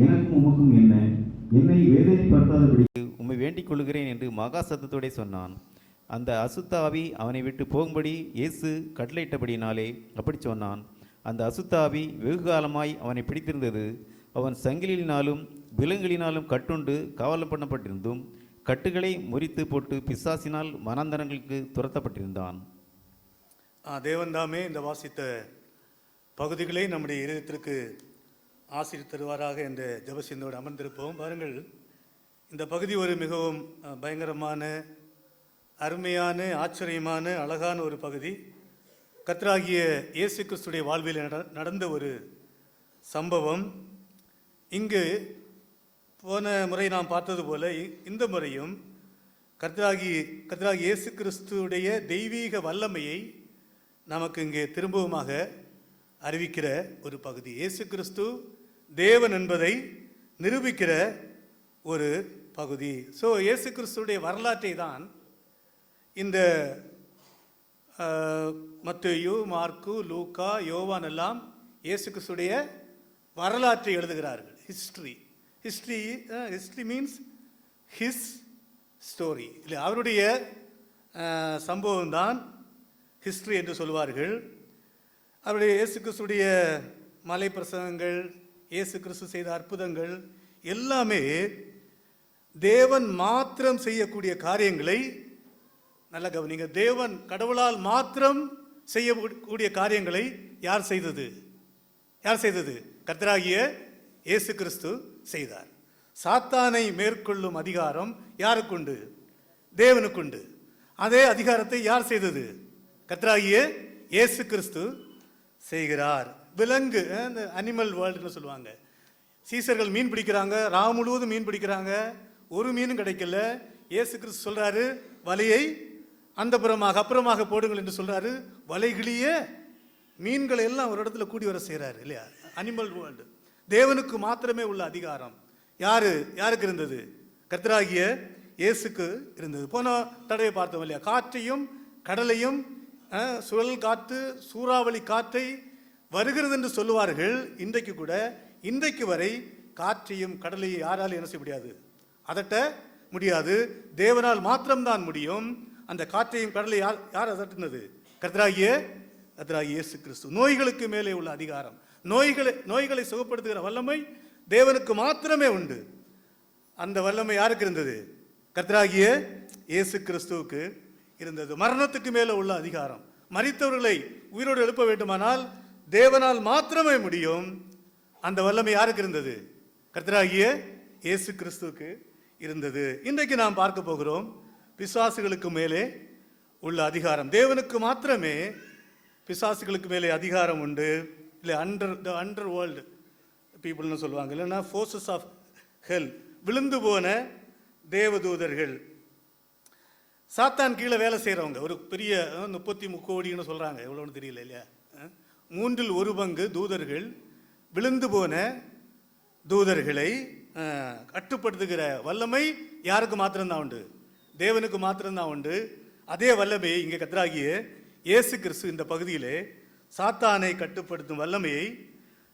எனக்கும் உமக்கும் என்ன, என்னை வேதனைப்படுத்தாதபடி உம்மை வேண்டிக் கொள்கிறேன் என்று மகா சத்தத்தோடே சொன்னான். அந்த அசுத்த ஆவி அவனை விட்டு போகும்படி இயேசு கட்டளையிட்டபடினாலே அப்படி சொன்னான். அந்த அசுத்த ஆவி வெகு காலமாய் அவனை பிடித்திருந்தது. அவன் சங்கிலினாலும் விலங்குகளினாலும் கட்டுண்டு காவலம் பண்ணப்பட்டிருந்தும் கட்டுகளை முறித்து போட்டு பிசாசினால் மனாந்தரங்களுக்கு துரத்தப்பட்டிருந்தான். தேவன் தாமே இந்த வாசித்த பகுதிகளை நம்முடைய இதயத்திற்கு ஆசீர் தருவாராக என்ற ஜெபசிந்தோடு அமர்ந்திருப்போம். பாருங்கள், இந்த பகுதி ஒரு மிகவும் பயங்கரமான, அருமையான, ஆச்சரியமான, அழகான ஒரு பகுதி. கர்த்தராகிய இயேசு கிறிஸ்துடைய வாழ்வில் நடந்த ஒரு சம்பவம். இங்கு போன முறை நாம் பார்த்தது போல இந்த முறையும் கர்த்தராகிய இயேசு கிறிஸ்துடைய தெய்வீக வல்லமையை நமக்கு இங்கே திரும்பவுமாக அறிவிக்கிற ஒரு பகுதி. இயேசு கிறிஸ்து தேவன் என்பதை நிரூபிக்கிற ஒரு பகுதி. ஸோ இயேசு கிறிஸ்துடைய வரலாற்றை தான் இந்த மத்தேயு, மார்க்கு, லூக்கா, யோவான் எல்லாம் இயேசு கிறிஸ்துடைய வரலாற்றை எழுதுகிறார்கள். History means his story. இல்லை, அவருடைய சம்பவம் தான் ஹிஸ்ட்ரி என்று சொல்வார்கள். அவருடைய இயேசு கிறிஸ்துடைய மலை பிரசங்கங்கள், இயேசு கிறிஸ்து செய்த அற்புதங்கள் எல்லாமே தேவன் மாத்திரம் செய்யக்கூடிய காரியங்களை, நல்ல கவனிங்க, தேவன் கடவுளால் மாத்திரம் செய்யக்கூடிய காரியங்களை யார் செய்தது? கர்த்தராகிய இயேசு கிறிஸ்து செய்தார். சாத்தானை மேற்கொள்ளும் அதிகாரம் யாருக்குண்டு? தேவனுக்குண்டு. அதே அதிகாரத்தை யார் செய்தது? கர்த்தராகிய இயேசு கிறிஸ்து செய்கிறார். விலங்கு, இந்த அனிமல் வேர்ல்டுன்னு சொல்லுவாங்க. சீசர்கள் மீன் பிடிக்கிறாங்க, ராம் முழுவதும் மீன் பிடிக்கிறாங்க, ஒரு மீனும் கிடைக்கல. இயேசு கிறிஸ்து சொல்றாரு, வலையை அப்புறமாக போடுங்கள் என்று சொல்றாரு. வலைகளியே மீன்களை எல்லாம் ஒரு இடத்துல கூடி வர செய்கிறாரு. இல்லையா? Animal world. தேவனுக்கு மாத்திரமே உள்ள அதிகாரம் யாருக்கு இருந்தது? கர்த்தராகிய இயேசுக்கு இருந்தது. போன தடவை பார்த்தோம் இல்லையா? காற்றையும் கடலையும், சுழல் காற்று, சூறாவளி காற்றை வருகிறது என்று சொல்லுவார்கள். இன்றைக்கு வரை காற்றையும் கடலையும் யாராலும் என்ன செய்ய முடியாது? அதட்ட முடியாது. தேவனால் மாத்திரம்தான் முடியும். அந்த காற்றையும் கடலை யார் அதட்டினது? கர்த்தராகிய இயேசு கிறிஸ்து. நோய்களுக்கு மேலே உள்ள அதிகாரம், நோய்களை சுகப்படுத்துகிற வல்லமை தேவனுக்கு மாத்திரமே உண்டு. அந்த வல்லமை யாருக்கு இருந்தது? கர்த்தராகிய இயேசு கிறிஸ்துவுக்கு இருந்தது. மரணத்துக்கு மேலே உள்ள அதிகாரம், மரித்தவர்களை உயிரோடு எழுப்ப வேண்டுமானால் தேவனால் மாத்திரமே முடியும். அந்த வல்லமை யாருக்கு இருந்தது? கர்த்தராகிய இயேசு கிறிஸ்துவுக்கு இருந்தது. இன்றைக்கு நாம் பார்க்க போகிறோம் பிசாசுகளுக்கு மேலே உள்ள அதிகாரம். தேவனுக்கு மாத்திரமே பிசாசுகளுக்கு மேலே அதிகாரம் உண்டு. இல்லை, அண்டர் வேர்ல்டு பீப்புள்னு சொல்லுவாங்க, இல்லைன்னா ஃபோர்ஸஸ் ஆஃப் ஹெல், விழுந்து போன தேவதூதர்கள். சாத்தான் கீழே வேலை செய்கிறவங்க ஒரு பெரிய 33 கோடின்னு சொல்கிறாங்க, எவ்வளோன்னு தெரியல இல்லையா? 1/3 தூதர்கள், விழுந்து போன தூதர்களை கட்டுப்படுத்துகிற வல்லமை யாருக்கு மாத்திரம்தான் உண்டு? தேவனுக்கு மாத்திரம்தான் உண்டு. அதே வல்லமையை இங்கே கர்த்தராகிய இயேசு கிறிஸ்து இந்த பகுதியிலே சாத்தானை கட்டுப்படுத்தும் வல்லமையை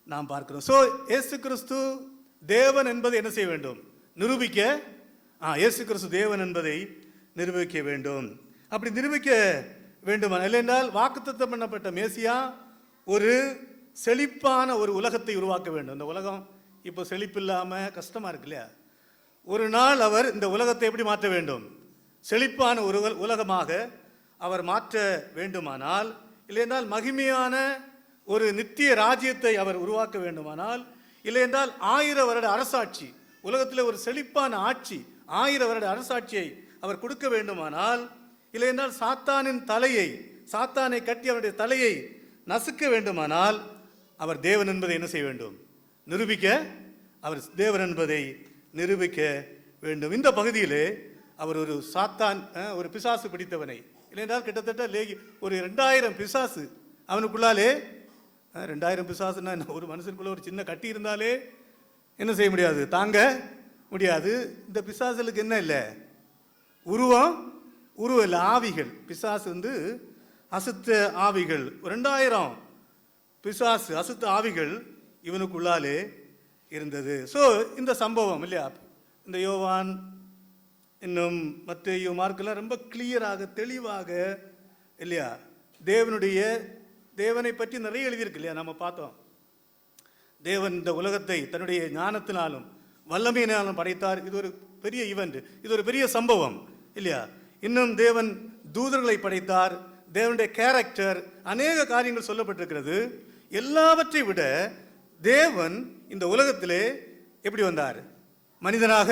நாம் பார்க்கிறோம். ஸோ இயேசு கிறிஸ்து தேவன் என்பதை என்ன செய்ய வேண்டும்? நிரூபிக்க. இயேசு கிறிஸ்து தேவன் என்பதை நிரூபிக்க வேண்டும். அப்படி நிரூபிக்க வேண்டுமா? இல்லைன்றால் வாக்குத்தத்தம் பண்ணப்பட்ட மேசியா ஒரு செழிப்பான ஒரு உலகத்தை உருவாக்க வேண்டும். இந்த உலகம் இப்போ செழிப்பில்லாமல் கஷ்டமாக இருக்கு இல்லையா? ஒரு நாள் அவர் இந்த உலகத்தை எப்படி மாற்ற வேண்டும்? செழிப்பான ஒரு உலகமாக அவர் மாற்ற வேண்டுமானால், இல்லையென்றால் மகிமையான ஒரு நித்திய ராஜ்யத்தை அவர் உருவாக்க வேண்டுமானால், இல்லையென்றால் 1000 வருட அரசாட்சி, உலகத்தில் ஒரு செழிப்பான ஆட்சி, 1000 வருட அரசாட்சியை அவர் கொடுக்க வேண்டுமானால், இல்லையென்றால் சாத்தானை கட்டி அவருடைய தலையை நசுக்க வேண்டுமானால், அவர் தேவன் என்பதை என்ன செய்ய வேண்டும்? நிரூபிக்க. அவர் தேவன் என்பதை நிரூபிக்க வேண்டும். இந்த பகுதியிலே அவர் ஒரு பிசாசு பிடித்தவனை, இல்லைன்றால் கிட்டத்தட்ட ஒரு 2000 பிசாசு அவனுக்குள்ளாலே. 2000 பிசாசுன்னா ஒரு மனுஷனுக்குள்ள ஒரு சின்ன கட்டி இருந்தாலே என்ன செய்ய முடியாது? தாங்க முடியாது. இந்த பிசாசுகளுக்கு என்ன இல்லை? உருவம் இல்லை, ஆவிகள். பிசாசு அசுத்த ஆவிகள். 2000 பிசாசு அசுத்த ஆவிகள் இவனுக்குள்ளாலே இருந்தது. ஸோ இந்த சம்பவம் இல்லையா, இந்த யோவான் இன்னும் மத்தேயு மார்க்கெல்லாம் ரொம்ப கிளியராக தெளிவாக இல்லையா தேவனை பற்றி நிறைய எழுதியிருக்கு இல்லையா. நம்ம பார்த்தோம், தேவன் இந்த உலகத்தை தன்னுடைய ஞானத்தினாலும் வல்லமையினாலும் படைத்தார். இது ஒரு பெரிய ஈவெண்ட், இது ஒரு பெரிய சம்பவம் இல்லையா. இன்னும் தேவன் தூதர்களை படைத்தார், தேவனுடைய கேரக்டர், அநேக காரியங்கள் சொல்லப்பட்டிருக்கிறது. எல்லாவற்றை விட தேவன் இந்த உலகத்திலே எப்படி வந்தார்? மனிதனாக.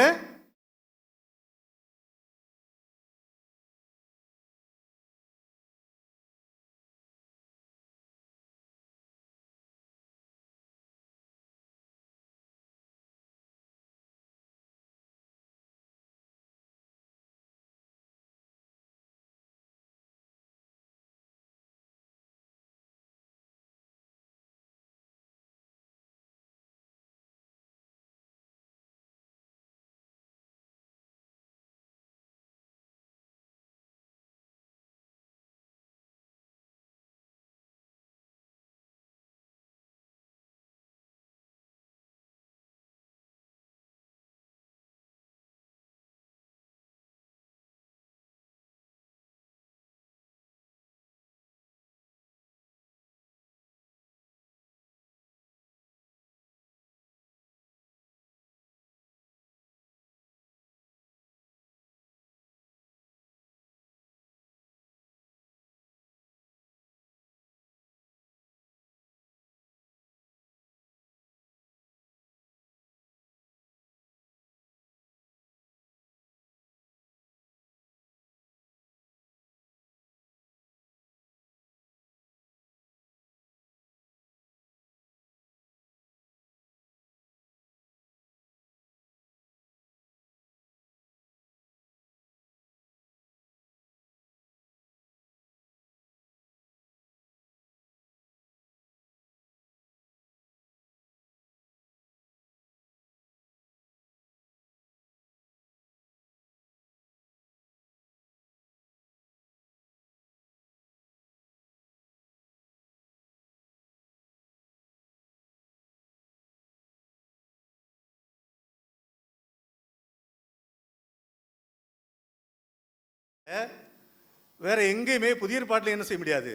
வேற எங்கேயுமே புதிய ஏற்பாட்டில் என்ன செய்ய முடியாது?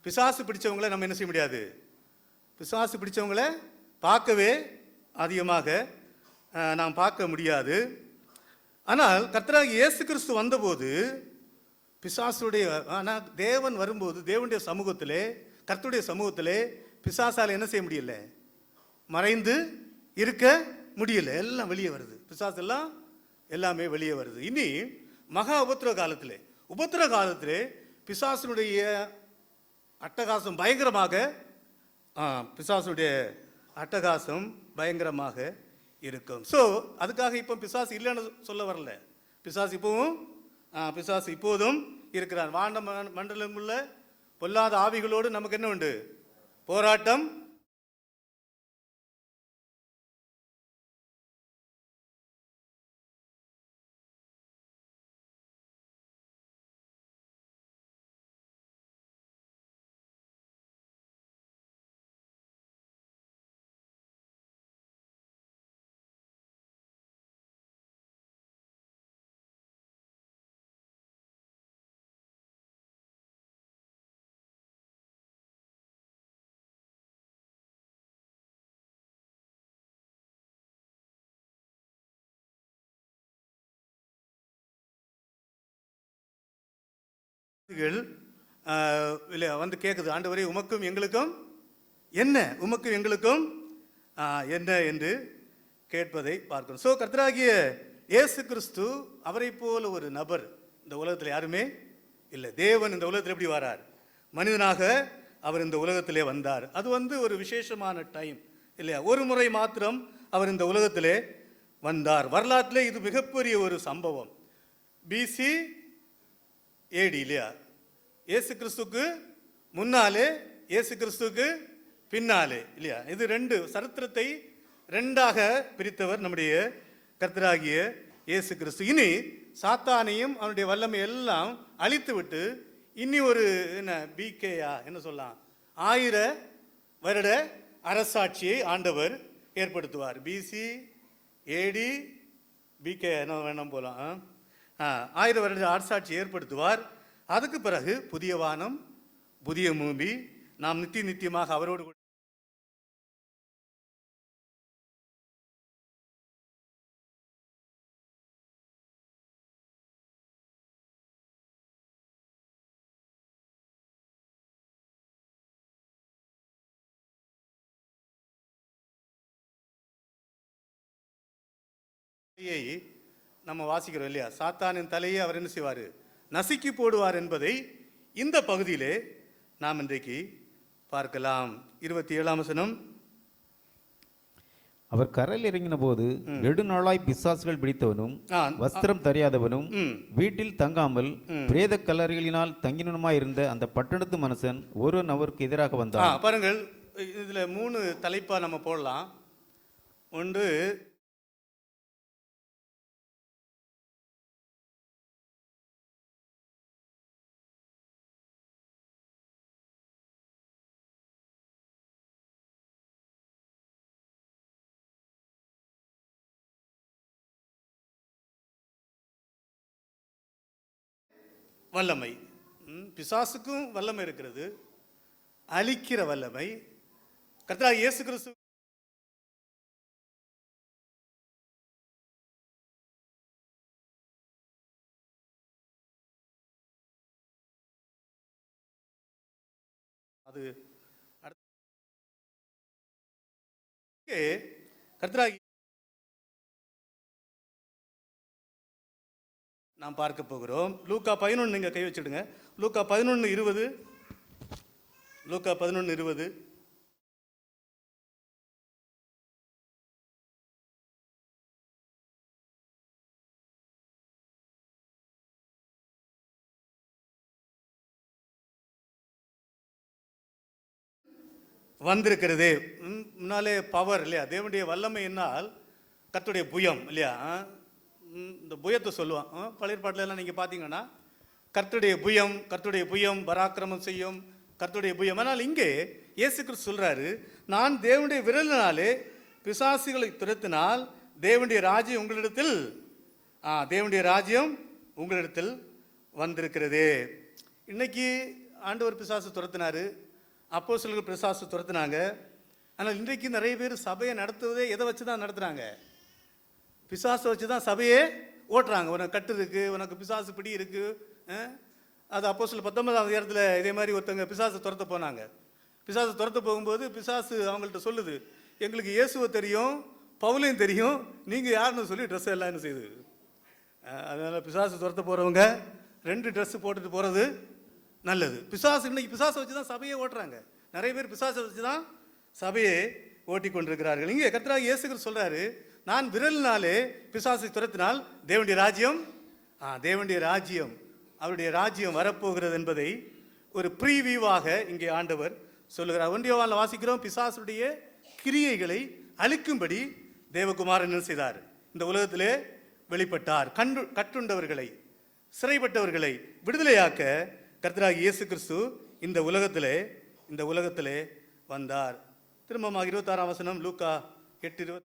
பிசாசு பிடிச்சவங்களை நம்ம என்ன செய்ய முடியாது? பிசாசு பிடிச்சவங்களை பார்க்கவே அதிகமாக நாம் பார்க்க முடியாது. ஆனால் கர்த்தராகிய இயேசு கிறிஸ்து வந்தபோது பிசாசுடைய, ஆனால் தேவன் வரும்போது தேவனுடைய சமூகத்திலே, கர்த்தருடைய சமூகத்திலே பிசாசால் என்ன செய்ய முடியல? மறைந்து இருக்க முடியல. எல்லாம் வெளியே வருது, பிசாசு எல்லாம் எல்லாமே வெளியே வருது. இனி மகா உபத்திர காலத்திலே பிசாசுடைய அட்டகாசம் பயங்கரமாக, பிசாசுடைய அட்டகாசம் பயங்கரமாக இருக்கும். ஸோ அதுக்காக இப்போ பிசாசு இல்லைன்னு சொல்ல வரல. பிசாசு இப்போதும் இருக்கிறார். வான மண்டலமுள்ள பொல்லாத ஆவிகளோடு நமக்கு என்ன உண்டு? போராட்டம். வந்து கேட்குது, ஆண்டவரே உமக்கும் எங்களுக்கும் என்ன, உமக்கும் எங்களுக்கும் என்ன என்று கேட்பதை பார்க்கணும். ஸோ கர்த்தராகிய இயேசு கிறிஸ்து அவரை போல ஒரு நபர் இந்த உலகத்தில் யாருமே இல்லை. தேவன் இந்த உலகத்தில் எப்படி வரார்? மனிதனாக அவர் இந்த உலகத்திலே வந்தார். அது வந்து ஒரு விசேஷமான டைம் இல்லையா. ஒரு முறை மாத்திரம் அவர் இந்த உலகத்திலே வந்தார். வரலாற்றிலே இது மிகப்பெரிய ஒரு சம்பவம். பிசி ஏடி இல்லையா. இயேசு கிறிஸ்துக்கு முன்னாலே, இயேசு கிறிஸ்துக்கு பின்னாலே இல்லையா. இது ரெண்டு சரித்திரத்தை ரெண்டாக பிரித்தவர் நம்முடைய கர்த்தராகிய இயேசு கிறிஸ்து. இனி சாத்தானையும் அவனுடைய வல்லமை எல்லாம் அழித்து விட்டு இனி ஒரு என்ன பிகேயா என்ன சொல்லலாம், 1000 வருட அரசாட்சியை ஆண்டவர் ஏற்படுத்துவார். பிசி ஏடி பிகே என்ன வேணாம் போகலாம். 1000 வருட அரசாட்சி ஏற்படுத்துவார். அதுக்கு பிறகு புதிய வானம் புதிய பூமி, நாம் நித்தியமாக அவரோடு கூட நம்ம வாசிக்கிறோம் இல்லையா? சாத்தானின் தலையை அவர் என்ன செய்வார்? நசுக்கி போடுவார் என்பதை இந்த பகுதியிலே நாம் இன்றைக்கு பார்க்கலாம். 27ஆம் வசனம். அவர் கரையில் இறங்கின போது நெடுநாளாய் பிசாசுகள் பிடித்தவனும் வஸ்திரம் தெரியாதவனும் வீட்டில் தங்காமல் பிரேத கல்லறைகளினால் தங்கினனுமாயிருந்த அந்த பட்டணத்து மனுஷன் ஒருவன் அவருக்கு எதிராக வந்தான். பாருங்கள், இதுல 3 தலைப்பா நம்ம போடலாம். ஒன்று, வல்லமை. பிசாசுக்கும் வல்லமை இருக்கிறது, அழிக்கிற வல்லமை. கர்த்தராகிய இயேசு கிறிஸ்து அது கர்த்தராகிய நாம் பார்க்க போகிறோம். லூக்கா 11 நீங்க கை வச்சிடுங்க. லூக்கா 11:20. லூக்கா 11:20. வந்திருக்கிறது. முன்னாலே பவர் இல்லையா? தேவனுடைய வல்லமை என்னால் கர்த்தருடைய புயம் இல்லையா? இந்த புயத்தை சொல்லுவான். பழைய பாட்டில எல்லாம் நீங்க பாத்தீங்கன்னா கர்த்தருடைய புயம் பராக்கிரமம் செய்யும், கர்த்தருடைய புயம். ஆனால் இங்கே இயேசு கிறிஸ்து சொல்றாரு, நான் தேவனுடைய விரலினாலே பிசாசுகளை துரத்தினால் தேவனுடைய ராஜ்யம் உங்களிடத்தில் தேவனுடைய ராஜ்யம் உங்களிடத்தில் வந்திருக்கிறது. இன்னைக்கு ஆண்டவர் பிசாசு துரத்தினாரு, அப்போஸ்தலர்கள் பிசாசு துரத்தினாங்க. ஆனால் இன்றைக்கு நிறைய பேர் சபையை நடத்துவதே எதை வச்சு தான் நடத்துறாங்க? பிசாசை வச்சு தான் சபையே ஓட்டுறாங்க. உனக்கு கட்டு இருக்கு, உனக்கு பிசாசு பிடி இருக்கு. அது அப்போஸ்தலர் 19ஆம் அதிகாரத்தில் இதே மாதிரி ஒருத்தவங்க பிசாசு துரத்த போனாங்க. பிசாசு துரத்த போகும்போது பிசாசு அவங்கள்ட்ட சொல்லுது, எங்களுக்கு இயேசுவை தெரியும், பவுலையும் தெரியும், நீங்க யாருன்னு சொல்லி ட்ரெஸ் எல்லாம் என்ன செய்யுது. அதனால பிசாசு துரத்த போறவங்க 2 ட்ரெஸ் போட்டுட்டு போறது நல்லது. பிசாசு இன்னைக்கு பிசாசை வச்சு தான் சபையை ஓட்டுறாங்க. நிறைய பேர் பிசாசை வச்சு தான் சபையை ஓட்டி கொண்டிருக்கிறார்கள். இங்கே கர்த்தராகிய இயேசு கிறிஸ்து சொல்றாரு, நான் விரலினாலே பிசாசை துரத்தினால் தேவனுடைய ராஜ்யம் அவருடைய ராஜ்யம் வரப்போகிறது என்பதை ஒரு ப்ரீவியூவாக இங்கே ஆண்டவர் சொல்லுகிறார். 1 யோவானில் வாசிக்கிறோம், பிசாசுடைய கிரியைகளை அழிக்கும்படி தேவகுமாரன் என்ன செய்தார்? இந்த உலகத்திலே வெளிப்பட்டார். கட்டுண்டவர்களை, சிறைப்பட்டவர்களை விடுதலையாக்க கர்த்தராகிய இயேசு கிறிஸ்து இந்த உலகத்திலே வந்தார். திரும்பமாக 26ஆம் வசனம், லூக்கா 8:20.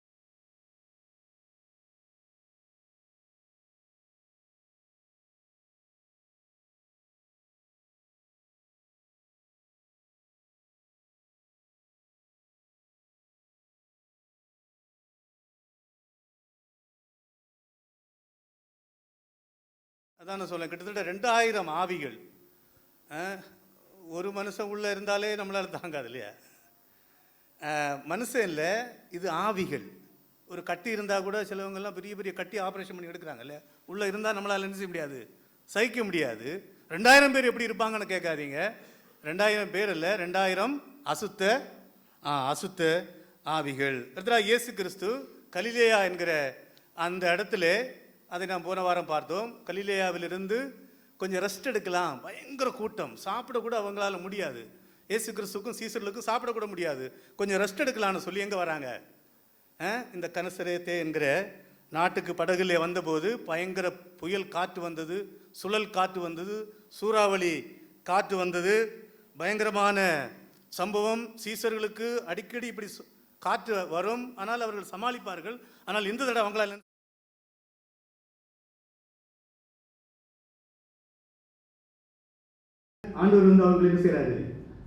அதான் நான் சொல்லேன், கிட்டத்தட்ட 2000 ஆவிகள் ஒரு மனுஷன் உள்ள இருந்தாலே நம்மளால தாங்காது இல்லையா? மனுஷன் இல்லை, இது ஆவிகள். ஒரு கட்டி இருந்தால் கூட சிலவங்கெல்லாம் பெரிய பெரிய கட்டி ஆப்ரேஷன் பண்ணி எடுக்கிறாங்க இல்லையா? உள்ளே இருந்தால் நம்மளால் என்ன செய்ய முடியாது, சகிக்க முடியாது. 2000 பேர் எப்படி இருப்பாங்கன்னு கேட்காதீங்க. 2000 பேர் இல்லை, 2000 அசுத்த ஆவிகள். கர்த்தராகிய இயேசு கிறிஸ்து கலிலேயா என்கிற அந்த இடத்துல, அதை நாம் போன வாரம் பார்த்தோம், கலிலேயாவிலிருந்து கொஞ்சம் ரெஸ்ட் எடுக்கலாம். பயங்கர கூட்டம், சாப்பிடக்கூட அவங்களால முடியாது. இயேசு கிறிஸ்துக்கும் சீசர்களுக்கும் சாப்பிடக்கூட முடியாது. கொஞ்சம் ரெஸ்ட் எடுக்கலான்னு சொல்லி எங்கே வராங்க? இந்த கனசரேத்தே என்கிற நாட்டுக்கு படகுலே வந்தபோது பயங்கர புயல் காற்று வந்தது, சுழல் காற்று வந்தது, சூறாவளி காற்று வந்தது. பயங்கரமான சம்பவம். சீசர்களுக்கு அடிக்கடி இப்படி காற்று வரும், ஆனால் அவர்கள் சமாளிப்பார்கள். ஆனால் இந்த தடவை அவங்களால ஆண்டவர் வந்து அவர்கள் என்ன செய்யறாரு,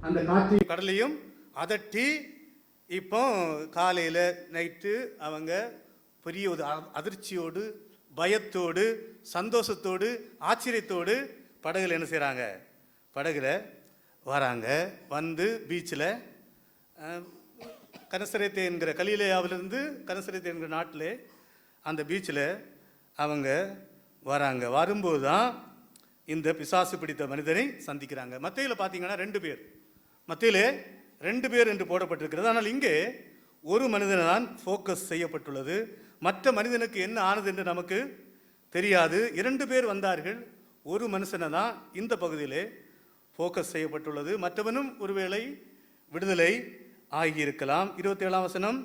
அந்த காற்றையும் கடலையும் அதட்டி இப்போ காலையில நைட்டு அவங்க பெரிய ஒரு அதிர்ச்சியோடு, பயத்தோடு, சந்தோஷத்தோடு, ஆச்சரியத்தோடு படகுல என்ன செய்கிறாங்க, படகுல வராங்க. வந்து பீச்சில் கனசரேத்தே என்கிற கலிலேயாவிலிருந்து கனசரேத்தே என்கிற நாட்டில் அந்த பீச்சில் அவங்க வராங்க. வரும்போது தான் இந்த பிசாசு பிடித்த மனிதனை சந்திக்கிறாங்க. மத்தேயுல பார்த்தீங்கன்னா 2 பேர், மத்தேயுல 2 பேர் என்று போடப்பட்டிருக்கிறது. ஆனால் இங்கே ஒரு மனிதனை தான் ஃபோக்கஸ் செய்யப்பட்டுள்ளது. மற்ற மனிதனுக்கு என்ன ஆனது என்று நமக்கு தெரியாது. 2 பேர் வந்தார்கள், ஒரு மனுஷனை தான் இந்த பகுதியிலே ஃபோக்கஸ் செய்யப்பட்டுள்ளது. மற்றவனும் ஒருவேளை விடுதலை ஆகியிருக்கலாம். 27ஆம் வசனம்,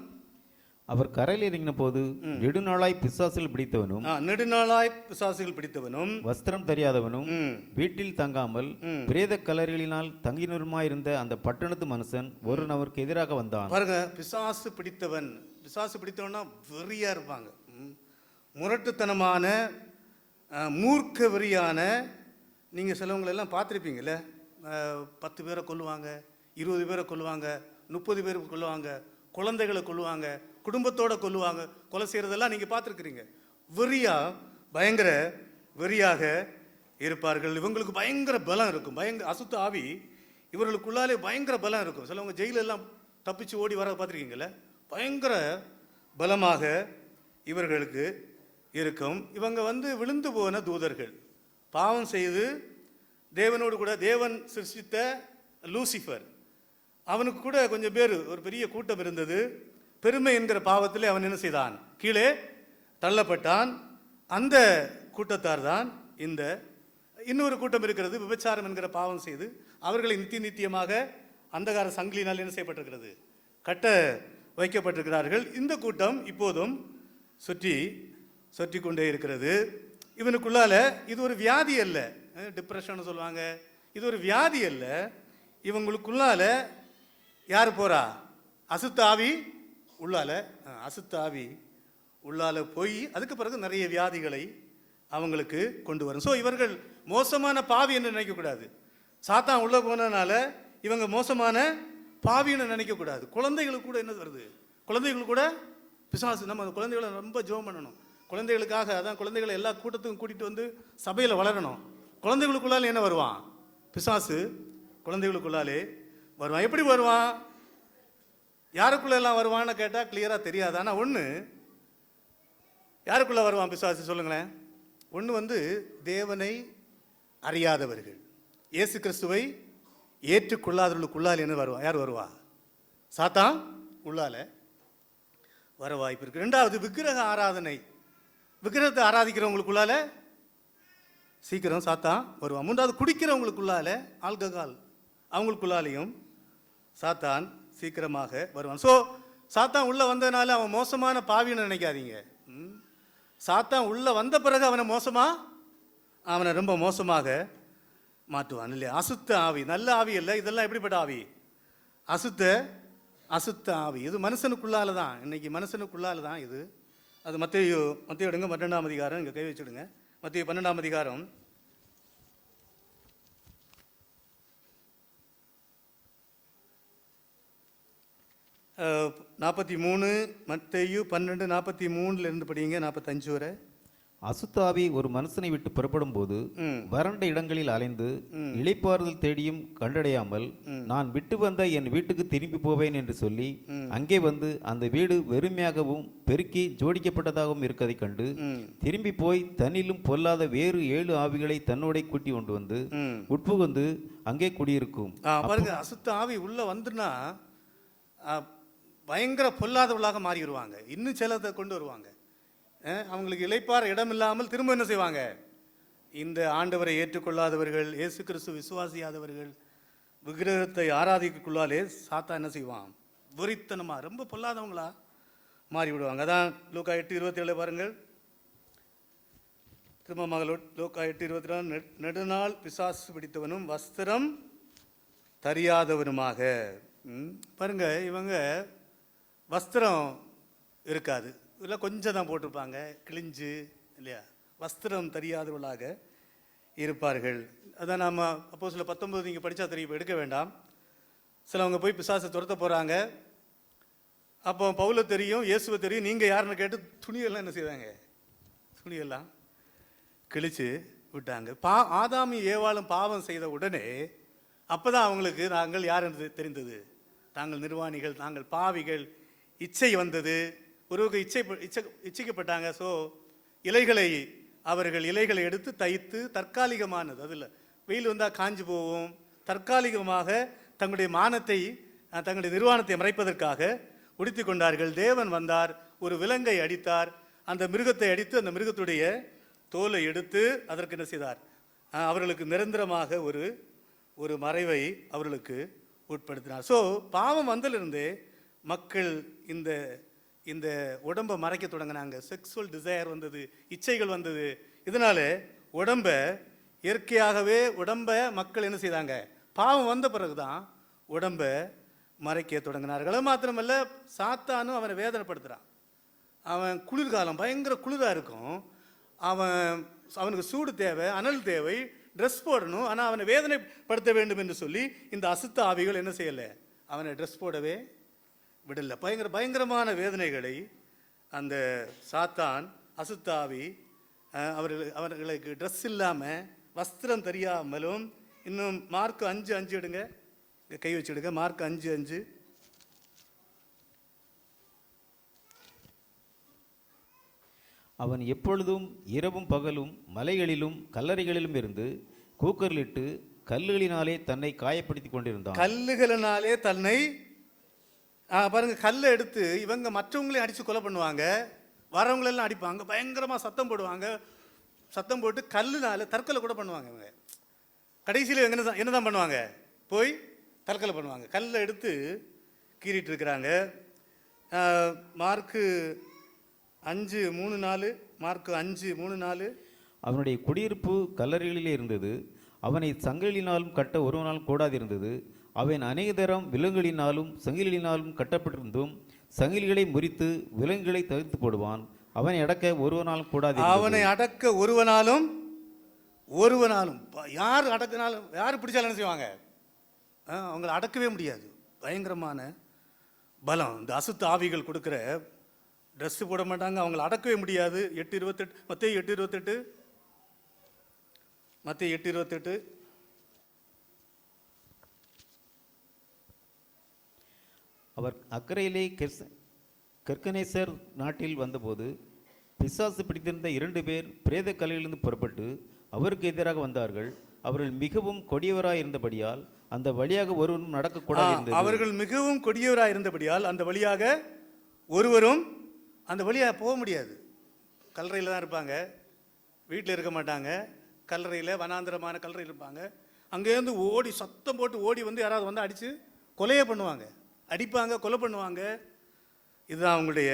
அவர் கரையில் இறங்கின போது நெடுநாளாய் பிசாசில் பிடித்தவனும் நெடுநாளாய் பிசாசுகள் பிடித்தவனும் வஸ்திரம் தெரியாதவனும் வீட்டில் தங்காமல் பிரேத கல்லறைகளினால் தங்கினருமாயிருந்த அந்த பட்டணத்து மனுஷன் ஒருவன் அவருக்கு எதிராக வந்தான். பாருங்க, பிசாசு பிடித்தவன்னா வெறியா இருப்பாங்க, முரட்டுத்தனமான, மூர்க்க வெறியான. நீங்க சிலவங்களெல்லாம் பார்த்துருப்பீங்கல்ல, 10 பேரை கொல்லுவாங்க, 20 பேரை கொல்லுவாங்க, 30 பேரை கொல்லுவாங்க, குழந்தைகளை கொல்லுவாங்க, குடும்பத்தோட கொல்லுவாங்க. கொலை செய்யறதெல்லாம் நீங்க பார்த்துருக்கிறீங்க. வெறியா, பயங்கர வெறியாக இருப்பார்கள். இவங்களுக்கு பயங்கர பலம் இருக்கும். அசுத்த ஆவி இவர்களுக்குள்ளாலே பயங்கர பலம் இருக்கும். சிலவங்க ஜெயிலெல்லாம் தப்பிச்சு ஓடி வர பார்த்துருக்கீங்களே, பயங்கர பலமாக இவர்களுக்கு இருக்கும். இவங்க வந்து விழுந்து போன தூதர்கள், பாவம் செய்து தேவனோடு கூட, தேவன் சிருஷ்டித்த லூசிஃபர், அவனுக்கு கூட கொஞ்சம் பேர், ஒரு பெரிய கூட்டம் இருந்தது. பெருமை என்கிற பாவத்தில் அவன் என்ன செய்தான், கீழே தள்ளப்பட்டான். அந்த கூட்டத்தார் தான் இந்த இன்னொரு கூட்டம் இருக்கிறது, விபச்சாரம் என்கிற பாவம் செய்து அவர்களை நித்தியமாக அந்தகார சங்கிலினால் என்ன செய்யப்பட்டிருக்கிறது, கட்ட வைக்கப்பட்டிருக்கிறார்கள். இந்த கூட்டம் இப்போதும் சுற்றி கொண்டே இருக்கிறது. இவனுக்குள்ளால இது ஒரு வியாதி அல்ல, டிப்ரெஷன் சொல்லுவாங்க, இது ஒரு வியாதி அல்ல. இவங்களுக்குள்ளால யார் போறா, அசுத்த ஆவி உள்ளால, அசுத்த ஆவி உள்ளால போய் அதுக்கு பிறகு நிறைய வியாதிகளை அவங்களுக்கு கொண்டு வரும். ஸோ இவர்கள் மோசமான பாவி என்று நினைக்கக்கூடாது. சாத்தான் உள்ள போனதுனால இவங்க மோசமான பாவின்னு நினைக்கக்கூடாது. குழந்தைகளுக்கு கூட என்ன வருது, குழந்தைகள் கூட பிசாசு. நம்ம குழந்தைகளை ரொம்ப ஜெபம் பண்ணணும் குழந்தைகளுக்காக. அதான் குழந்தைகளை எல்லா கூட்டத்துக்கும் கூட்டிகிட்டு வந்து சபையில் வளரணும். குழந்தைகளுக்குள்ளாலே என்ன வருவான், பிசாசு குழந்தைகளுக்குள்ளாலே வருவான். எப்படி வருவான், யாருக்குள்ள எல்லாம் வருவான்னு கேட்டால் கிளியராக தெரியாது. ஆனால் ஒன்று, யாருக்குள்ள வருவான் பிசாசு சொல்லுங்களேன். ஒன்று வந்து தேவனை அறியாதவர்கள், இயேசு கிறிஸ்துவை ஏற்றுக்கொள்ளாதவர்களுக்குள்ளால் என்ன வருவா, யார் வருவா, சாத்தான் உள்ளால வர வாய்ப்பு இருக்கு. 2வது விக்கிரக ஆராதனை, விக்கிரகத்தை ஆராதிக்கிறவங்களுக்குள்ளால சீக்கிரம் சாத்தான் வருவான். 3வது குடிக்கிறவங்களுக்குள்ளால ஆல்கஹால், அவங்களுக்குள்ளாலையும் சாத்தான் சீக்கிரமாக வருவான். ஸோ சாத்தான் உள்ள வந்ததுனால அவன் மோசமான பாவின்னு நினைக்காதீங்க. சாத்தான் உள்ள வந்த பிறகு அவனை ரொம்ப மோசமாக மாற்றுவான் இல்லையா. அசுத்த ஆவி, நல்ல ஆவி இல்லை, இதெல்லாம் எப்படிப்பட்ட ஆவி, அசுத்த ஆவி. இது மனுஷனுக்குள்ளால தான், இன்னைக்கு மனுஷனுக்குள்ளால தான் இது. அது மத்தேயு எடுங்க, 12ஆம் அதிகாரம், இங்கே கை வச்சுடுங்க. மத்தேயு 12ஆம் அதிகாரம் 43, மத்தேயு 12:43 படிங்க, 45 வரை. அசுத்தாவி ஒரு மனுஷனை விட்டு புறப்படும் போது வறண்ட இடங்களில் அலைந்து இளைப்பாறுதல் தேடியும் கண்டடையாமல் நான் விட்டு வந்த என் வீட்டுக்கு திரும்பி போவேன் என்று சொல்லி அங்கே வந்து அந்த வீடு வெறுமையாகவும் பெருக்கி ஜோடிக்கப்பட்டதாகவும் இருக்கதை கண்டு திரும்பி போய் தன்னிலும் பொல்லாத வேறு 7 ஆவிகளை தன்னோட கூட்டி கொண்டு வந்து உட்புகுந்து அங்கே குடியிருக்கும். பாருங்க, அசுத்த ஆவி உள்ள வந்துன்னா பயங்கர பொல்லாதவளாக மாறிடுவாங்க. இன்னும் சிலத்தை கொண்டு வருவாங்க. அவங்களுக்கு இளைப்பாற இடம் இல்லாமல் திரும்ப என்ன செய்வாங்க, இந்த ஆண்டவரை ஏற்றுக்கொள்ளாதவர்கள், இயேசு கிறிஸ்து விசுவாசியாதவர்கள், விக்கிரகத்தை ஆராதிக்குள்ளாலே சாத்தா என்ன செய்வான், வெறித்தனமா ரொம்ப பொல்லாதவங்களா மாறி விடுவாங்க. அதான் லூக்கா 8:27 பாருங்கள். திரும்ப மகள் லூக்கா 8:24, நெடுநாள் பிசாசு பிடித்தவனும் வஸ்திரம் தெரியாதவனுமாக. பாருங்க, இவங்க வஸ்திரம் இருக்காது, இல்லை கொஞ்சம் தான் போட்டிருப்பாங்க, கிழிஞ்சு இல்லையா, வஸ்திரம் தெரியாதவர்களாக இருப்பார்கள். அதான் நாம் அப்போஸ்தலர் 19 நீங்கள் படித்தா தெரியும், எடுக்க வேண்டாம். சிலவங்க போய் பிசாசை துரத்த போகிறாங்க. அப்போ பவுலை தெரியும், இயேசுவை தெரியும், நீங்கள் யாருன்னு கேட்டு துணியெல்லாம் என்ன செய்வாங்க, துணியெல்லாம் கிழிச்சு விட்டாங்க. ஆதாமும் ஏவாளும் பாவம் செய்த உடனே அப்போ தான் அவங்களுக்கு நாங்கள் யார் என்று தெரிந்தது, தாங்கள் நிர்வாணிகள், நாங்கள் பாவிகள், இச்சை வந்தது, ஒருவருக்கு இச்சைக்கப்பட்டாங்க. ஸோ அவர்கள் இலைகளை எடுத்து தைத்து தற்காலிகமானது, அதில் வெயில் வந்தால் காஞ்சு போவோம், தற்காலிகமாக தங்களுடைய மானத்தை தங்களுடைய நிர்வாணத்தை மறைப்பதற்காக உடுத்தி கொண்டார்கள். தேவன் வந்தார், ஒரு விலங்கை அடித்தார், அந்த மிருகத்தை அடித்து அந்த மிருகத்துடைய தோலை எடுத்து அதற்கு என்ன செய்தார், அவர்களுக்கு நிரந்தரமாக ஒரு மறைவை அவர்களுக்கு உட்படுத்தினார். ஸோ பாவம் வந்ததிலிருந்தே மக்கள் இந்த உடம்பை மறைக்க தொடங்கினாங்க. செக்ஸுவல் டிசையர் வந்தது, இச்சைகள் வந்தது. இதனால இயற்கையாகவே உடம்பை மக்கள் என்ன செய்தாங்க, பாவம் வந்த பிறகுதான் உடம்பை மறைக்க தொடங்கினார்கள். அது மாத்திரமல்ல, சாத்தானும் அவனை வேதனைப்படுத்துகிறான். அவன் குளிர்காலம் பயங்கர குளிராக இருக்கும், அவனுக்கு சூடு தேவை, அனல் தேவை, ட்ரெஸ் போடணும், ஆனால் அவனை வேதனைப்படுத்த வேண்டும் என்று சொல்லி இந்த அசுத்த ஆவிகள் என்ன செய்யலை, அவனை ட்ரெஸ் போடவே விடலை. பயங்கரமான வேதனைகளை அந்த சாத்தான் அசுத்த ஆவி அவர்களுக்கு ட்ரெஸ் இல்லாமல், வஸ்திரம் தெரியாமலும். இன்னும் மார்க் 5:5 எடுங்க, கை வச்சுடுங்க. மார்க் 5:5. அவன் எப்பொழுதும் இரவும் பகலும் மலைகளிலும் கல்லறைகளிலும் இருந்து கூக்கர்லிட்டு கல்லுகளினாலே தன்னை காயப்படுத்தி கொண்டிருந்தான். கல்லுகளினாலே தன்னை பாருங்க, கல்லை எடுத்து இவங்க மற்றவங்களையும் அடித்து கொலை பண்ணுவாங்க, வரவங்களெல்லாம் அடிப்பாங்க, பயங்கரமாக சத்தம் போடுவாங்க, சத்தம் போட்டு கல்லுனால தற்கொலை கூட பண்ணுவாங்க. இவங்க கடைசியில் என்னதான் பண்ணுவாங்க, போய் தற்கொலை பண்ணுவாங்க. கல்லை எடுத்து கீறிட்டு இருக்கிறாங்க. Mark 5:3-4, mark 5:3-4. அவனுடைய குடியிருப்பு கல்லறைகளிலே இருந்தது. அவனை சங்கிலினாலும் கட்ட ஒருவனாலும் கூடாதிருந்தது. அவன் அநேக தரம் விலங்குகளினாலும் சங்கிலினாலும் கட்டப்பட்டிருந்தும் சங்கிலிகளை முறித்து விலங்குகளை தவிர்த்து போடுவான். அவனை அடக்க ஒருவனாலும் கூடாது. அவனை அடக்க ஒருவனாலும் யார் அடக்கினாலும், யார் பிடிச்சாலும் என்ன செய்வாங்க, அவங்களை அடக்கவே முடியாது. பயங்கரமான பலம் இந்த அசுத்த ஆவிகள் கொடுக்குற. ட்ரெஸ்ஸு போட மாட்டாங்க, அவங்களை அடக்கவே முடியாது. 8:28, மத்தேயு 8:28. அவர் அக்கறையிலே கெர்கனேசர் நாட்டில் வந்தபோது பிசாசு பிடித்திருந்த 2 பேர் பிரேத கல்லிலிருந்து புறப்பட்டு அவருக்கு எதிராக வந்தார்கள். அவர்கள் மிகவும் கொடியவராய் இருந்தபடியால் அந்த வழியாக ஒருவரும் நடக்கக்கூடாது. அவர்கள் மிகவும் கொடியவராய் இருந்தபடியால் அந்த வழியாக ஒருவரும் அந்த வழியாக போக முடியாது. கல்லறையில் தான் இருப்பாங்க, வீட்டில் இருக்க மாட்டாங்க. கல்லறையில், வனாந்திரமான கல்லறையில் இருப்பாங்க. அங்கேருந்து ஓடி சத்தம் போட்டு ஓடி வந்து யாராவது வந்து அடித்து கொலையே பண்ணுவாங்க, அடிப்பாங்க, கொலை பண்ணுவாங்க. இதுதான் அவங்களுடைய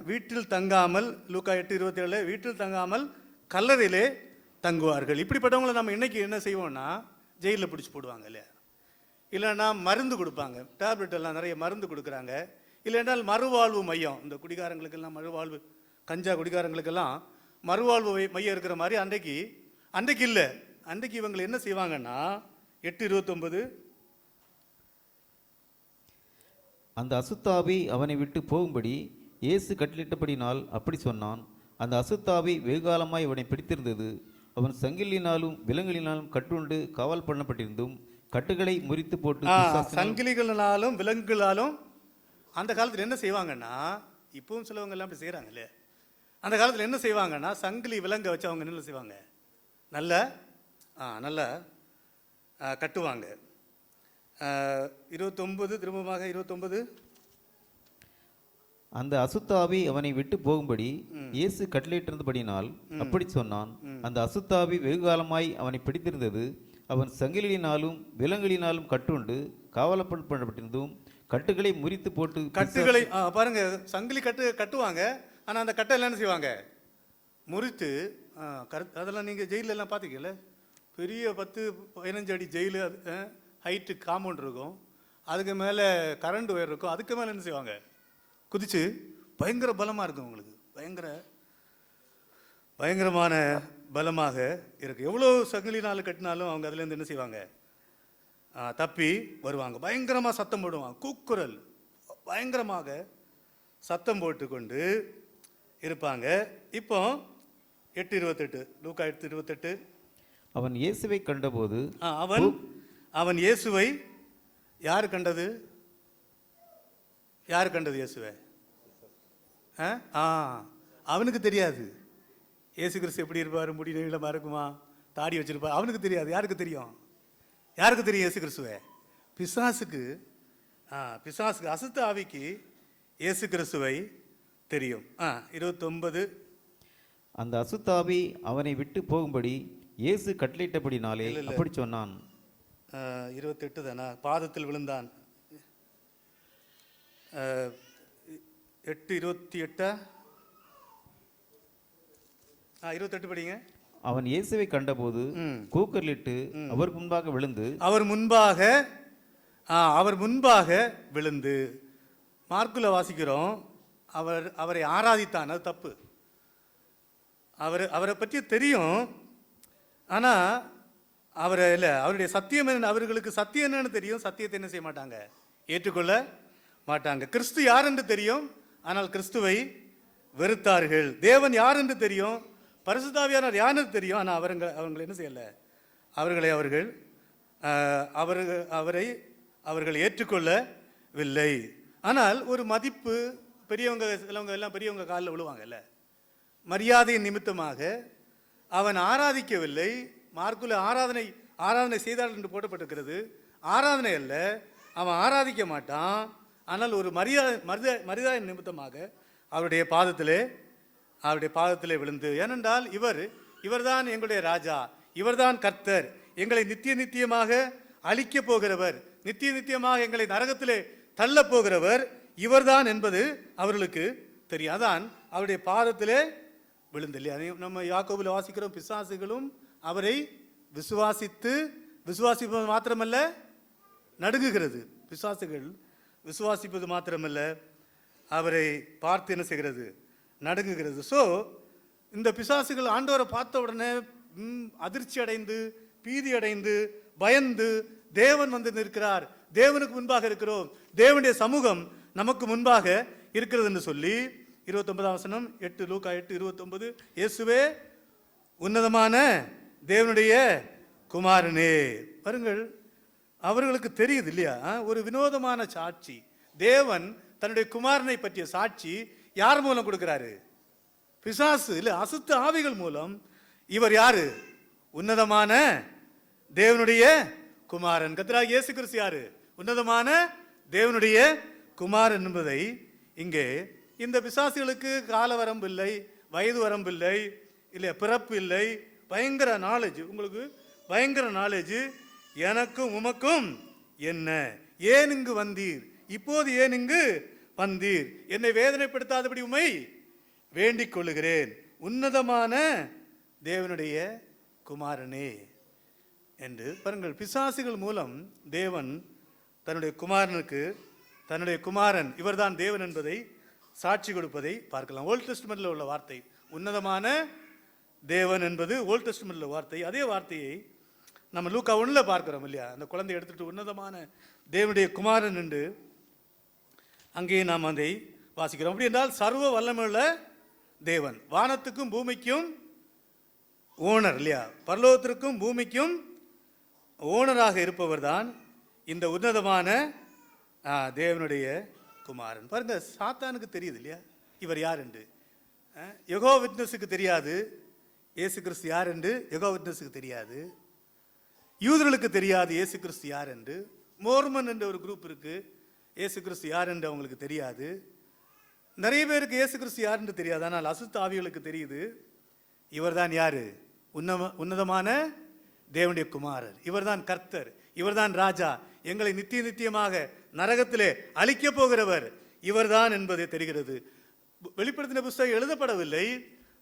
வீட்டில் தங்காமல், லூக்கா 8:27, வீட்டில் தங்காமல் கல்லறையிலே தங்குவார்கள். இப்படிப்பட்டவங்களை நம்ம இன்றைக்கி என்ன செய்வோம்னா, ஜெயிலில் பிடிச்சி போடுவாங்க இல்லையா, இல்லைன்னா மருந்து கொடுப்பாங்க, டேப்லெட் எல்லாம் நிறைய மருந்து கொடுக்குறாங்க. இல்லைன்றால் மறுவாழ்வு மையம், இந்த குடிகாரங்களுக்கெல்லாம் மறுவாழ்வு, கஞ்சா குடிகாரங்களுக்கெல்லாம் மறுவாழ்வு மையம் இருக்கிற மாதிரி அன்றைக்கு இல்லை. அன்றைக்கு இவங்களை என்ன செய்வாங்கன்னா, 8:29, அந்த அசுத்தாவி அவனை விட்டு போகும்படி இயேசு கட்டளிட்டபடினால் அப்படி சொன்னான். அந்த அசுத்தாவி வெகுகாலமாய் அவனை பிடித்திருந்தது. அவன் சங்கிலினாலும் விலங்குகளினாலும் கட்டுண்டு காவல் பண்ணப்பட்டிருந்தும் கட்டுகளை முறித்து போட்டு, சங்கிலிகளினாலும் விலங்குகளாலும். அந்த காலத்தில் என்ன செய்வாங்கன்னா, இப்பவும் சிலவங்க எல்லாம் அப்படி செய்கிறாங்க இல்லையா, அந்த காலத்தில் என்ன செய்வாங்கன்னா, சங்கிலி விலங்கை வச்சு அவங்க என்ன செய்வாங்க, நல்லா கட்டுவாங்க. 29, திரும்பமாக 29. அந்த அசுத்தாவி அவனை விட்டு போகும்படி இயேசு கட்டளையிட்டிருந்தபடினால் அப்படி சொன்னான். அந்த அசுத்தாவி வெகுகாலமாய் அவனை பிடித்திருந்தது. அவன் சங்கிலினாலும் விலங்குகளினாலும் கட்டுண்டு காவலப்பட்டிருந்தும் கட்டுகளை முறித்து போட்டு, கட்டுகளை பாருங்க, சங்கிலி கட்டுவாங்க, ஆனால் அந்த கட்டை எல்லாம் என்ன செய்வாங்க, முறித்து. அதெல்லாம் நீங்கள் ஜெயிலில் எல்லாம் பார்த்துக்கல, பெரிய 10-15 அடி ஜெயிலு, ஹைட்டு காம்பவுண்ட் இருக்கும், அதுக்கு மேலே கரண்ட் ஒயர் இருக்கும், அதுக்கு மேலே என்ன செய்வாங்க, குதிச்சு பயங்கர பலமாக இருக்கும் உங்களுக்கு, பயங்கரமான பலமாக இருக்கு. எவ்வளோ சங்கிலினால் கட்டினாலும் அவங்க அதுலேருந்து என்ன செய்வாங்க, தப்பி வருவாங்க. பயங்கரமாக சத்தம் போடுவாங்க, கூக்குரல், பயங்கரமாக சத்தம் போட்டு கொண்டு இருப்பாங்க. இப்போ 8:28, லூக்கா 8:28. அவன் இயேசுவை கண்டபோது அவன் இயேசுவை யார் கண்டது? யார் கண்டது இயேசுவை? அவனுக்கு தெரியாது இயேசு கிறிஸ்து எப்படி இருப்பார், முடி நீளமாக இருக்குமா, தாடி வச்சிருப்பார், அவனுக்கு தெரியாது. யாருக்கு தெரியும்? யாருக்கு தெரியும் இயேசு கிறிஸ்துவை? பிசாசுக்கு. பிசாசுக்கு, அசுத்த ஆவிக்கு இயேசு கிறிஸ்துவை தெரியும். 29. அந்த அசுத்தாவி அவனை விட்டு போகும்படி இயேசு கட்டளையிட்டபடினாலே அப்படி சொன்னான். 28 தானா? பாதத்தில் விழுந்தான். 8:28. 28 படிங்க. அவன் இயேசுவை கண்டபோது கூக்குரலிட்டு அவர் முன்பாக விழுந்து. மார்க்குல வாசிக்கிறோம், அவரை ஆராதித்தான். அது தப்பு. அவரை பற்றி தெரியும், ஆனால் அவருடைய சத்தியம் என்ன, அவர்களுக்கு சத்தியம் என்னன்னு தெரியும், சத்தியத்தை என்ன செய்ய மாட்டாங்க, ஏற்றுக்கொள்ள மாட்டாங்க. கிறிஸ்து யார் என்று தெரியும், ஆனால் கிறிஸ்துவை வெறுத்தார்கள். தேவன் யார் என்று தெரியும், பரிசுத்தாவியானவர் யார் என்று தெரியும், ஆனால் அவங்களை என்ன செய்யலை, அவர்கள் ஏற்றுக்கொள்ளவில்லை. ஆனால் ஒரு மதிப்பு, பெரியவங்க சிலவங்க எல்லாம் பெரியவங்க காலில் விழுவாங்கல்ல, மரியாதையின் நிமித்தமாக அவன் ஆராதிக்கவில்லை. மார்க்குல ஆராதனை செய்தாள் என்று போடப்பட்டிருக்கிறது. ஆராதனை அல்ல, அவன் ஆராதிக்க மாட்டான். ஆனால் ஒரு மரியாதை நிமித்தமாக அவருடைய பாதத்திலே விழுந்து. ஏனென்றால் இவர்தான் எங்களுடைய ராஜா, இவர்தான் கர்த்தர், எங்களை நித்தியமாக அழிக்கப் போகிறவர், நித்தியமாக எங்களை நரகத்திலே தள்ள போகிறவர் இவர்தான் என்பது அவர்களுக்கு தெரியும். அதான் அவருடைய பாதத்திலே விழுந்து. இல்லையா? நம்ம யாக்கோபுல வாசிக்கிறோம், பிசாசுகளும் அவரை விசுவாசிப்பது மாத்திரமல்ல நடுங்குகிறது. பிசாசுகள் விசுவாசிப்பது மாத்திரமல்ல, அவரை பார்த்து என்ன செய்கிறது, நடுங்குகிறது. ஸோ இந்த பிசாசுகள் ஆண்டவரை பார்த்த உடனே அதிர்ச்சி அடைந்து, பீதி அடைந்து, பயந்து, தேவன் வந்து நிற்கிறார், தேவனுக்கு முன்பாக இருக்கிறோம், தேவனுடைய சமூகம் நமக்கு முன்பாக இருக்கிறது என்று சொல்லி 29ஆம் வசனம் 8 லூக்கா 8:29, இயேசுவே உன்னதமான தேவனுடைய குமாரனே. பாருங்கள், அவர்களுக்கு தெரியுது இல்லையா, ஒரு வினோதமான சாட்சி. தேவன் தன்னுடைய குமாரனை பற்றிய சாட்சி யார் மூலம் கொடுக்கிறாரு? பிசாசு இல்ல, அசுத்த ஆவிகள் மூலம். இவர் யாரு? உன்னதமான தேவனுடைய குமாரன். கர்த்தராகிய இயேசு கிறிஸ்து யாரு? உன்னதமான தேவனுடைய குமாரன் என்பதை இங்கே இந்த பிசாசுகளுக்கு கால வரம்பு இல்லை, வயது வரம்பு இல்லை, இல்லை பிறப்பு இல்லை, பயங்கர நாலேஜ், உங்களுக்கு பயங்கர நாலேஜ். எனக்கும் உமக்கும் என்ன, ஏன் இங்கு வந்தீர், இப்போது ஏன் இங்கு வந்தீர், என்னை வேதனைப்படுத்தாதபடி உம்மை வேண்டிக் கொள்ளுகிறேன், உன்னதமான தேவனுடைய குமாரனே என்று. பாருங்கள், பிசாசுகள் மூலம் தேவன் தன்னுடைய குமாரன் இவர்தான் தேவன் என்பதை சாட்சி கொடுப்பதை பார்க்கலாம். ஓல்ட் டெஸ்டமென்ட்ல உள்ள வார்த்தை உன்னதமான தேவன் என்பது ஓல்ட் டெஸ்டமென்ட்ல வார்த்தை. அதே வார்த்தையை நம்ம லூக்கா 1ல பார்க்கிறோம் இல்லையா, அந்த குழந்தை எடுத்துட்டு உன்னதமான தேவனுடைய குமாரன் என்று அங்கே நாம் அதை வாசிக்கிறோம். அப்படி என்றால் சர்வ வல்லமையுள்ள தேவன், வானத்துக்கும் பூமிக்கும் ஓனர் இல்லையா, பரலோகத்திற்கும் பூமிக்கும் ஓனராக இருப்பவர் தான் இந்த உன்னதமான தேவனுடைய குமாரன். பாருங்க, சாத்தானுக்கு தெரியுது இல்லையா இவர் யார் என்று. யெகோவா விட்னஸுக்கு தெரியாது இயேசு கிறிஸ்து யார் என்று, யெகோவா விட்னஸுக்கு தெரியாது, யூதர்களுக்கு தெரியாது இயேசு கிறிஸ்து யார் என்று. மோர்மன் என்ற ஒரு குரூப் இருக்கு, இயேசு கிறிஸ்து யார் என்று அவங்களுக்கு தெரியாது. நிறைய பேருக்கு இயேசு கிறிஸ்து யார் என்று தெரியாது, ஆனால் அசுத்த ஆவிகளுக்கு தெரியுது. இவர்தான் யாரு? உன்னதமான தேவனுடைய குமாரர், இவர்தான் கர்த்தர், இவர்தான் ராஜா, எங்களை நித்தியமாக நரகத்திலே அழிக்கப் போகிறவர் இவர்தான் என்பது தெரிகிறது. வெளிப்படுத்தின புஸ்தகம் எழுதப்படவில்லை,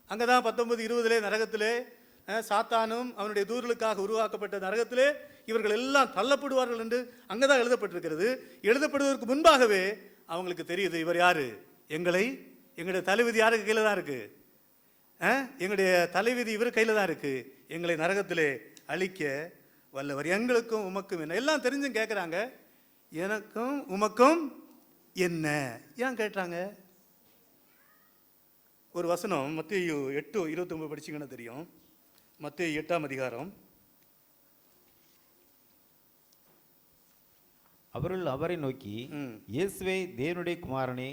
அங்கதான் 19-20 நரகத்திலே சாத்தானும் அவனுடைய தூதர்களுக்காக உருவாக்கப்பட்ட நரகத்திலே இவர்கள் எல்லாம் தள்ளப்படுவார்கள் என்று அங்கதான் எழுதப்பட்டிருக்கிறது. எழுதப்படுவதற்கு முன்பாகவே அவங்களுக்கு தெரியுது இவர் யாரு, எங்களுடைய தலைவிதி யாருக்கு கையில் தான் இருக்கு? எங்களுடைய தலைவிதி இவர் கையில் தான் இருக்கு. எங்களை நரகத்திலே அழிக்க வல்லவர். எங்களுக்கும் உமக்கும் என்ன? எல்லாம் தெரிஞ்சும் கேட்குறாங்க, எனக்கும் உமக்கும் என்ன ஏன் கேட்டாங்க? ஒரு வசனம் மத்தேயு 8:29 படிச்சிங்கன்னா தெரியும். மத்தேயு 8ஆம் அதிகாரம். அவர்கள் அவரை நோக்கி, இயேசுவே தேவனுடைய குமாரனே,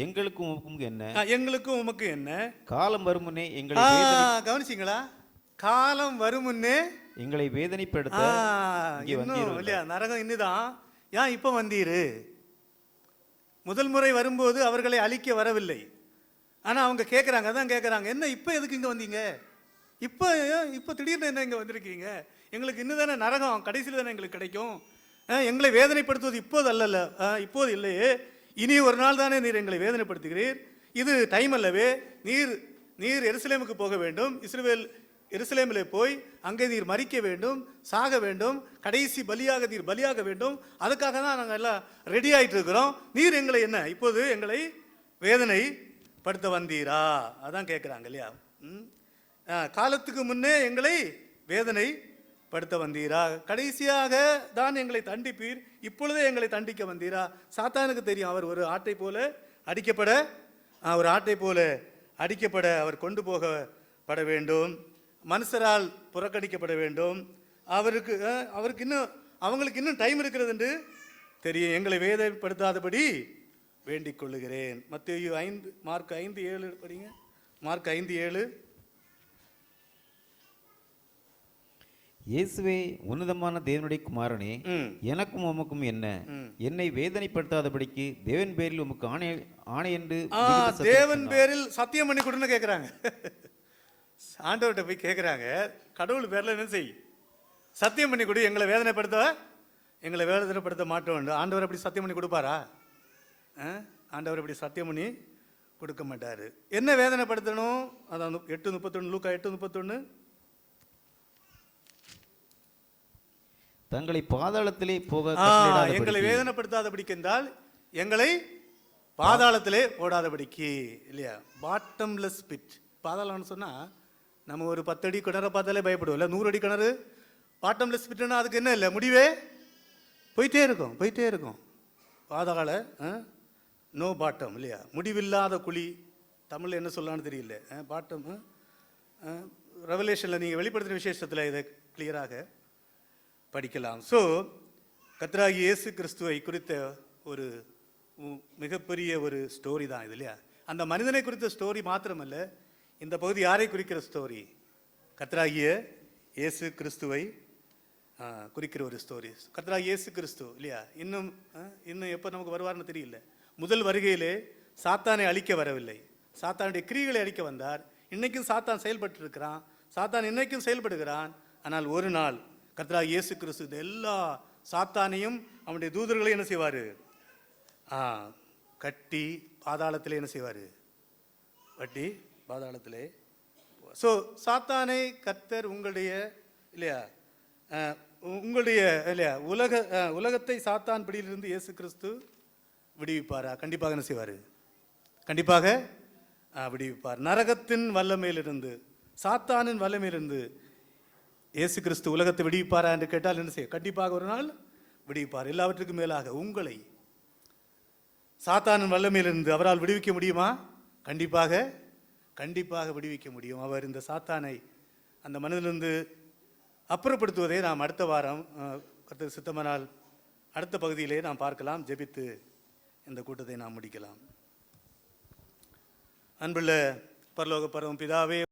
எங்களுக்கும் உமக்கும் என்ன? எங்களுக்கும் உமக்கு என்ன? காலம் வரும் முன்னே எங்களை கவனிச்சிங்களா? காலம் வரும் முன்னே எங்களை வேதனைப்படுத்த இல்லையா? நரகம் இன்னுதான். ஏன் இப்ப வந்தீரு? முதல் முறை வரும்போது அவர்களை அழிக்க வரவில்லை. ஆனா அவங்க கேட்கறாங்க, அதான் கேட்கறாங்க, என்ன இப்ப எதுக்கு இங்க வந்தீங்க? இப்ப திடீர்னு என்ன இங்க வந்திருக்கீங்க? எங்களுக்கு இன்னும் தானே நரகம் கடைசியில் தானே எங்களுக்கு கிடைக்கும். எங்களை வேதனைப்படுத்துவது இப்போது அல்ல, இப்போது இல்லையே, இனி ஒரு நாள் தானே நீர் எங்களை வேதனைப்படுத்துகிறீர். இது டைம் அல்லவே. நீர் எருசலேமுக்கு போக வேண்டும். எருசலேமிலே போய் அங்கே நீர் மரிக்க வேண்டும், சாக வேண்டும், கடைசி பலியாக நீர் பலியாக வேண்டும். அதுக்காக தான் நாங்கள் எல்லாம் ரெடி ஆகிட்டு இருக்கிறோம். நீர் எங்களை என்ன இப்போது எங்களை வேதனைப்படுத்த வந்தீரா? அதான் கேட்குறாங்க இல்லையா? காலத்துக்கு முன்னே எங்களை வேதனைப்படுத்த வந்தீரா? கடைசியாக தான் எங்களை தண்டிப்பீர், இப்பொழுதே எங்களை தண்டிக்க வந்தீரா? சாத்தானுக்கு தெரியும், அவர் ஒரு ஆட்டை போல அடிக்கப்பட அவர் கொண்டு போகப்பட வேண்டும், மனுஷரால் புறக்கணிக்கப்பட வேண்டும். அவங்களுக்கு இன்னும் டைம் இருக்கிறது என்று தெரியும். எங்களை வேதனைப்படுத்தாதபடி வேண்டிக் கொள்ளுகிறேன். மத்தேயு 5, மார்க் 5:7 படிங்க. மார்க் 5:7. இயேசுவே உன்னதமான தேவனுடைய குமாரனே, எனக்கும் உமக்கும் என்ன? என்னை வேதனைப்படுத்தாதபடிக்கு தேவன் பேரில் உமக்கு ஆணை என்று தேவன் பேரில் சத்தியம் பண்ணி கொடுன்னு கேட்குறாங்க. ஆண்டவர்கிட்ட போய் கேட்குறாங்க, கடவுள் பேரில் என்ன செய், சத்தியம் பண்ணி கொடு, எங்களை வேதனைப்படுத்த மாட்டோம். ஆண்டவர் அப்படி சத்தியம் பண்ணி கொடுப்பாரா? ஆண்டவர் அப்படி சத்தியம் பண்ணி கொடுக்க மாட்டார். என்ன வேதனைப்படுத்தணும்? அதான் 8:31, லூக்கா 8:31. தங்களை பாதாளத்திலே போக எங்களை வேதனைப்படுத்தாதபடிக்கு என்றால் எங்களை பாதாளத்திலே போடாதபடிக்கு இல்லையா? Bottomless bit. பாதாளம்னு சொன்னா நம்ம ஒரு 10 அடி கிணறை பார்த்தாலே பயப்படுவோம் இல்லை? 100 அடி கிணறு. பாட்டம்லெஸ் பிட்னா அதுக்கு என்ன இல்லை, முடிவே போயிட்டே இருக்கும். பாதாள நோ பாட்டம் இல்லையா? முடிவில்லாத குழி. தமிழில் என்ன சொல்லலான்னு தெரியல. பாட்டம் ரெவலேஷனில் நீங்கள் வெளிப்படுத்தின விசேஷத்தில் இதை கிளியராக படிக்கலாம். ஸோ கர்த்தராகிய இயேசு கிறிஸ்துவை குறித்த ஒரு மிகப்பெரிய ஒரு ஸ்டோரி தான் இது இல்லையா? அந்த மனிதனை குறித்த ஸ்டோரி மாத்திரமல்ல, இந்த பகுதி யாரை குறிக்கிற ஸ்டோரி? கர்த்தராகிய இயேசு கிறிஸ்துவை குறிக்கிற ஒரு ஸ்டோரி. கர்த்தராகிய இயேசு கிறிஸ்து இல்லையா? இன்னும் எப்போ நமக்கு வருவார்னு தெரியல. முதல் வருகையிலே சாத்தானை அழிக்க வரவில்லை, சாத்தானுடைய கிரியைகளை அழிக்க வந்தார். இன்னைக்கும் சாத்தான் செயல்பட்டு இருக்கிறான், சாத்தான் இன்னைக்கும் செயல்படுகிறான். ஆனால் ஒரு நாள் கர்த்தராகிய இயேசு கிறிஸ்து இந்த எல்லா சாத்தானையும் அவனுடைய தூதர்களையும் என்ன செய்வார்? கட்டி பாதாளத்திலே என்ன செய்வார்? வட்டி பாதாளத்திலே. ஸோ சாத்தானை கர்த்தர் உங்களுடைய உலகத்தை சாத்தான் பிடியிலிருந்து இயேசு கிறிஸ்து விடுவிப்பாரா? கண்டிப்பாக என்ன செய்வார்? கண்டிப்பாக விடுவிப்பார். நரகத்தின் வல்லமையிலிருந்து, சாத்தானின் வல்லமையிலிருந்து இயேசு கிறிஸ்து உலகத்தை விடுவிப்பாரா என்று கேட்டால் என்ன செய்ய? கண்டிப்பாக ஒரு நாள் விடுவிப்பார். எல்லாவற்றுக்கும் மேலாக உங்களை சாத்தானின் வல்லமையிலிருந்து அவரால் விடுவிக்க முடியுமா? கண்டிப்பாக விடுவிக்க முடியும். அவர் இந்த சாத்தானை அந்த மனிதனிலிருந்து அப்புறப்படுத்துவதை நாம் அடுத்த வாரம் கர்த்தர் சித்தமானால் அடுத்த பகுதியிலே நாம் பார்க்கலாம். ஜெபித்து இந்த கூட்டத்தை நாம் முடிக்கலாம். அன்புள்ள பரலோக பரம பிதாவே,